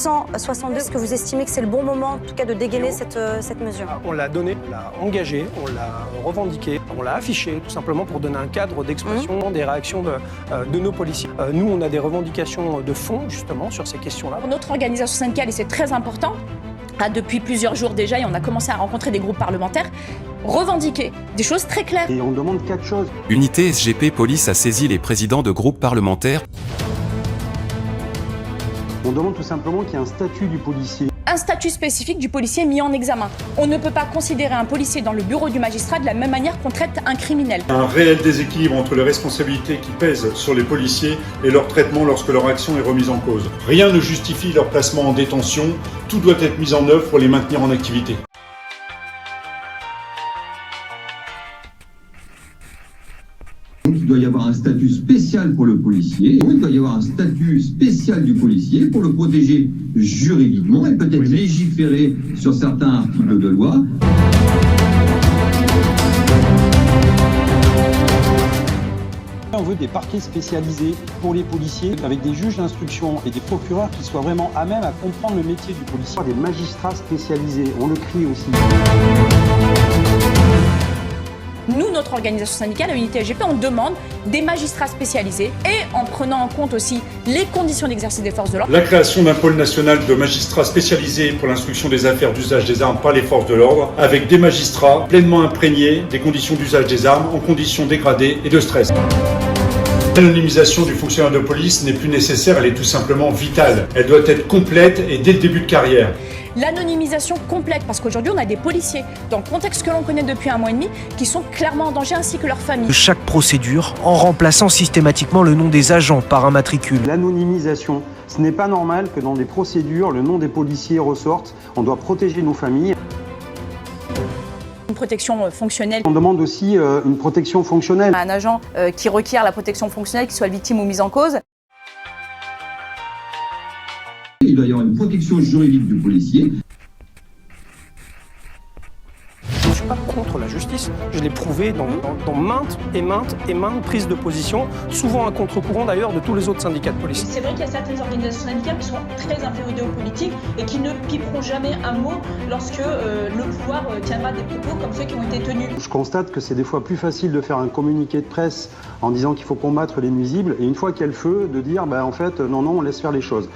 162, est-ce que vous estimez que c'est le bon moment, en tout cas, de dégainer cette mesure? On l'a donné, on l'a engagé, on l'a revendiqué, on l'a affiché, tout simplement pour donner un cadre d'expression des réactions de nos policiers. Nous, on a des revendications de fond, justement, sur ces questions-là. Pour notre organisation syndicale, et c'est très important, depuis plusieurs jours déjà, et on a commencé à rencontrer des groupes parlementaires, revendiquer des choses très claires. Et on demande 4 choses. Unité SGP Police a saisi les présidents de groupes parlementaires. On demande tout simplement qu'il y ait un statut du policier. Un statut spécifique du policier mis en examen. On ne peut pas considérer un policier dans le bureau du magistrat de la même manière qu'on traite un criminel. Un réel déséquilibre entre les responsabilités qui pèsent sur les policiers et leur traitement lorsque leur action est remise en cause. Rien ne justifie leur placement en détention, tout doit être mis en œuvre pour les maintenir en activité. Il doit y avoir un statut spécial pour le policier. Il doit y avoir un statut spécial du policier pour le protéger juridiquement et peut-être légiférer sur certains articles de loi. On veut des parquets spécialisés pour les policiers, avec des juges d'instruction et des procureurs qui soient vraiment à même à comprendre le métier du policier. Des magistrats spécialisés, on le crie aussi. Nous, notre organisation syndicale, à Unité SGP, on demande des magistrats spécialisés et en prenant en compte aussi les conditions d'exercice des forces de l'ordre. La création d'un pôle national de magistrats spécialisés pour l'instruction des affaires d'usage des armes par les forces de l'ordre, avec des magistrats pleinement imprégnés des conditions d'usage des armes en conditions dégradées et de stress. L'anonymisation du fonctionnaire de police n'est plus nécessaire, elle est tout simplement vitale. Elle doit être complète et dès le début de carrière. L'anonymisation complète, parce qu'aujourd'hui on a des policiers, dans le contexte que l'on connaît depuis 1 mois et demi, qui sont clairement en danger ainsi que leurs familles. De chaque procédure, en remplaçant systématiquement le nom des agents par un matricule. L'anonymisation, ce n'est pas normal que dans des procédures, le nom des policiers ressorte. On doit protéger nos familles. Une protection fonctionnelle. On demande aussi une protection fonctionnelle. Un agent qui requiert la protection fonctionnelle, qui soit victime ou mise en cause. Il doit y avoir une protection juridique du policier. Je ne suis pas contre la justice, je l'ai prouvé dans maintes prises de position, souvent à contre-courant d'ailleurs de tous les autres syndicats de police. C'est vrai qu'il y a certaines organisations syndicales qui sont très inféodées aux politiques et qui ne piperont jamais un mot lorsque le pouvoir tiendra des propos comme ceux qui ont été tenus. Je constate que c'est des fois plus facile de faire un communiqué de presse en disant qu'il faut combattre les nuisibles et une fois qu'il y a le feu, de dire en fait non, on laisse faire les choses.